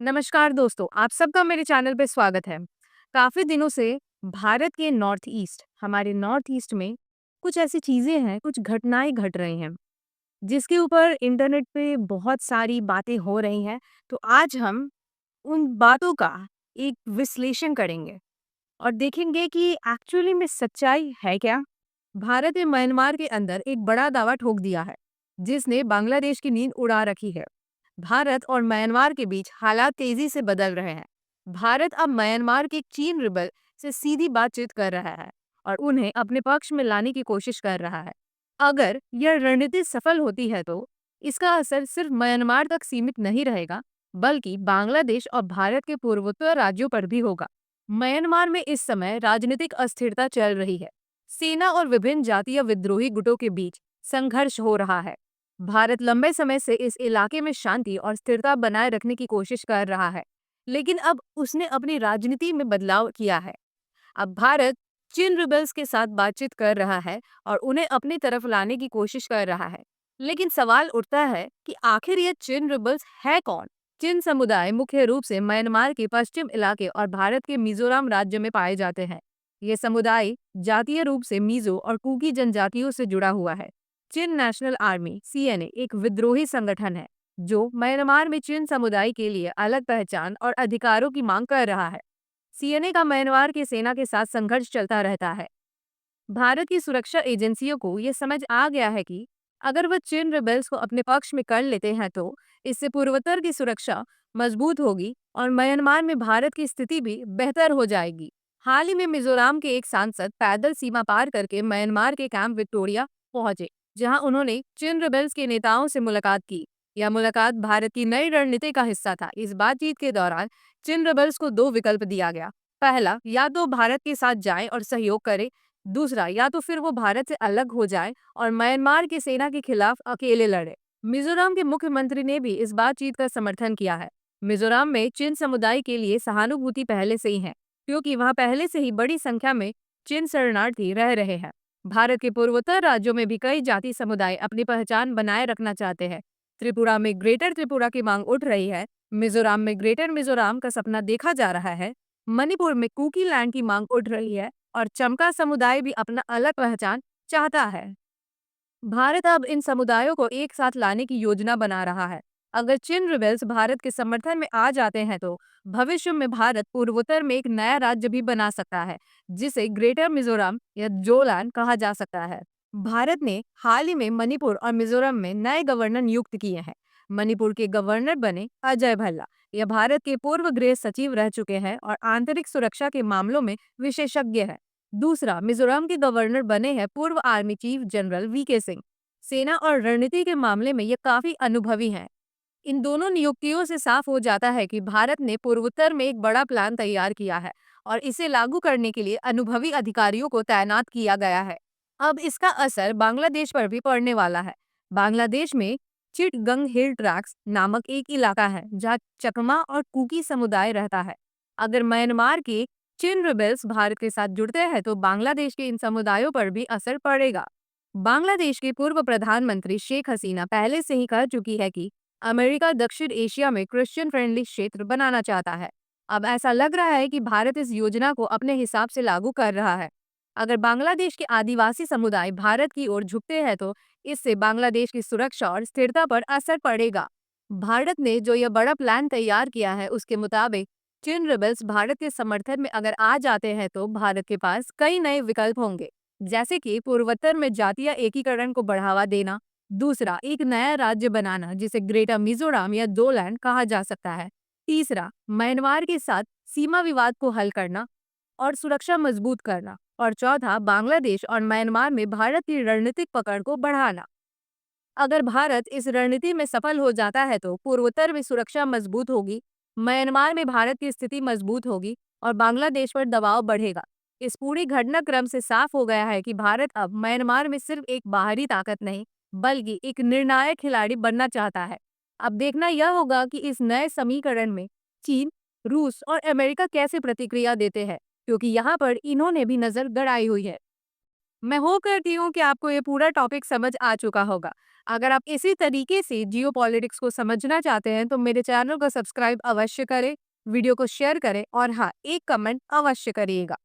नमस्कार दोस्तों, आप सबका मेरे चैनल पे स्वागत है। काफ़ी दिनों से भारत के नॉर्थ ईस्ट, हमारे नॉर्थ ईस्ट में कुछ ऐसी चीज़ें हैं, कुछ घटनाएँ घट रही हैं, जिसके ऊपर इंटरनेट पे बहुत सारी बातें हो रही हैं। तो आज हम उन बातों का एक विश्लेषण करेंगे और देखेंगे कि एक्चुअली में सच्चाई है क्या? भारत ने म्यांमार के अंदर एक बड़ा दावा ठोक दिया है, जिसने बांग्लादेश की नींद उड़ा रखी है। भारत और म्यांमार के बीच हालात तेजी से बदल रहे हैं। भारत अब म्यांमार के चीन रिबल से सीधी बातचीत कर रहा है और उन्हें अपने पक्ष में लाने की कोशिश कर रहा है। अगर यह रणनीति सफल होती है तो इसका असर सिर्फ म्यांमार तक सीमित नहीं रहेगा, बल्कि बांग्लादेश और भारत के पूर्वोत्तर राज्यों पर भी होगा। म्यांमार में इस समय राजनीतिक अस्थिरता चल रही है। सेना और विभिन्न जातीय विद्रोही गुटों के बीच संघर्ष हो रहा है। भारत लंबे समय से इस इलाके में शांति और स्थिरता बनाए रखने की कोशिश कर रहा है, लेकिन अब उसने अपनी राजनीति में बदलाव किया है। अब भारत चिन रिबल्स के साथ बातचीत कर रहा है और उन्हें अपनी तरफ लाने की कोशिश कर रहा है। लेकिन सवाल उठता है कि आखिर ये चिन रिबल्स है कौन? चिन समुदाय मुख्य रूप से म्यांमार के पश्चिम इलाके और भारत के मिजोरम राज्य में पाए जाते हैं। ये समुदाय जातीय रूप से मिजो और कुकी जनजातियों से जुड़ा हुआ है। चिन नेशनल आर्मी (सीएनए) एक विद्रोही संगठन है जो म्यांमार में चिन समुदाय के लिए अलग पहचान और अधिकारों की मांग कर रहा है। सीएनए का म्यांमार की सेना के साथ संघर्ष चलता रहता है। भारत की सुरक्षा एजेंसियों को ये समझ आ गया है कि अगर वह चिन रिबेल्स को अपने पक्ष में कर लेते हैं तो इससे पूर्वोत्तर की सुरक्षा मजबूत होगी और म्यांमार में भारत की स्थिति भी बेहतर हो जाएगी। हाल ही में मिजोरम के एक सांसद पैदल सीमा पार करके म्यांमार के कैंप विक्टोरिया पहुंचे, जहां उन्होंने चिन रिबेल्स के नेताओं से मुलाकात की। यह मुलाकात भारत की नई रणनीति का हिस्सा था। इस बातचीत के दौरान चिन रिबेल्स को दो विकल्प दिया गया। पहला, या तो भारत के साथ जाएं और सहयोग करें। दूसरा, या तो फिर वो भारत से अलग हो जाए और म्यांमार की सेना के खिलाफ अकेले लड़े। मिजोरम के मुख्यमंत्री ने भी इस बातचीत का समर्थन किया है। मिजोरम में चिन समुदाय के लिए सहानुभूति पहले से ही है, क्योंकि वहां पहले से ही बड़ी संख्या में चिन शरणार्थी रह रहे हैं। भारत के पूर्वोत्तर राज्यों में भी कई जाति समुदाय अपनी पहचान बनाए रखना चाहते हैं। त्रिपुरा में ग्रेटर त्रिपुरा की मांग उठ रही है। मिजोरम में ग्रेटर मिजोरम का सपना देखा जा रहा है। मणिपुर में कुकी लैंड की मांग उठ रही है और चमका समुदाय भी अपना अलग पहचान चाहता है। भारत अब इन समुदायों को एक साथ लाने की योजना बना रहा है। अगर चिन रिबेल्स भारत के समर्थन में आ जाते हैं तो भविष्य में भारत पूर्वोत्तर में एक नया राज्य भी बना सकता है, जिसे ग्रेटर मिजोरम या जोलैंड कहा जा सकता है। भारत ने हाल ही में मणिपुर और मिजोरम में नए गवर्नर नियुक्त किए हैं। मणिपुर के गवर्नर बने अजय भल्ला। यह भारत के पूर्व गृह सचिव रह चुके हैं और आंतरिक सुरक्षा के मामलों में विशेषज्ञ है। दूसरा, मिजोरम के गवर्नर बने हैं पूर्व army chief general VK Singh. सेना और रणनीति के मामले में ये काफी अनुभवी हैं। इन दोनों नियुक्तियों से साफ हो जाता है कि भारत ने पूर्वोत्तर में एक बड़ा प्लान तैयार किया है और इसे लागू करने के लिए अनुभवी अधिकारियों को तैनात किया गया है। अब इसका असर बांग्लादेश पर भी पड़ने वाला है। बांग्लादेश में चिटगंग हिल ट्रैक्स नामक एक इलाका है जहाँ चकमा और कुकी समुदाय रहता है। अगर म्यांमार के चिन रिबेल्स भारत के साथ जुड़ते हैं तो बांग्लादेश के इन समुदायों पर भी असर पड़ेगा। बांग्लादेश के पूर्व प्रधानमंत्री शेख हसीना पहले से ही कह चुकी है कि अमेरिका दक्षिण एशिया में क्रिश्चियन फ्रेंडली क्षेत्र बनाना चाहता है। अब ऐसा लग रहा है कि भारत इस योजना को अपने हिसाब से लागू कर रहा है। अगर बांग्लादेश के आदिवासी समुदाय भारत की ओर झुकते हैं तो इससे बांग्लादेश की सुरक्षा और स्थिरता पर असर पड़ेगा। भारत ने जो यह बड़ा प्लान तैयार किया है उसके मुताबिक चिन रिबेल्स भारत के समर्थन में अगर आ जाते हैं तो भारत के पास कई नए विकल्प होंगे, जैसे कि पूर्वोत्तर में जातीय एकीकरण को बढ़ावा देना। दूसरा, एक नया राज्य बनाना जिसे ग्रेटर मिजोरम या जोलैंड कहा जा सकता है। तीसरा, म्यांमार के साथ सीमा विवाद को हल करना और सुरक्षा मजबूत करना। और चौथा, बांग्लादेश और म्यांमार में भारत की रणनीतिक पकड़ को बढ़ाना। अगर भारत इस रणनीति में सफल हो जाता है तो पूर्वोत्तर में सुरक्षा मजबूत होगी, म्यांमार में भारत की स्थिति मजबूत होगी और बांग्लादेश पर दबाव बढ़ेगा। इस पूरी घटनाक्रम से साफ हो गया है कि भारत अब म्यांमार में सिर्फ एक बाहरी ताकत नहीं, बल्कि एक निर्णायक खिलाड़ी बनना चाहता है। अब देखना यह होगा कि इस नए समीकरण में चीन, रूस और अमेरिका कैसे प्रतिक्रिया देते हैं, क्योंकि यहाँ पर इन्होंने भी नजर गड़ाई हुई है। मैं होप करती हूँ कि आपको ये पूरा टॉपिक समझ आ चुका होगा। अगर आप इसी तरीके से जियोपॉलिटिक्स को समझना चाहते हैं तो मेरे चैनल को सब्सक्राइब अवश्य करें, वीडियो को शेयर करें और हाँ, एक कमेंट अवश्य करिएगा।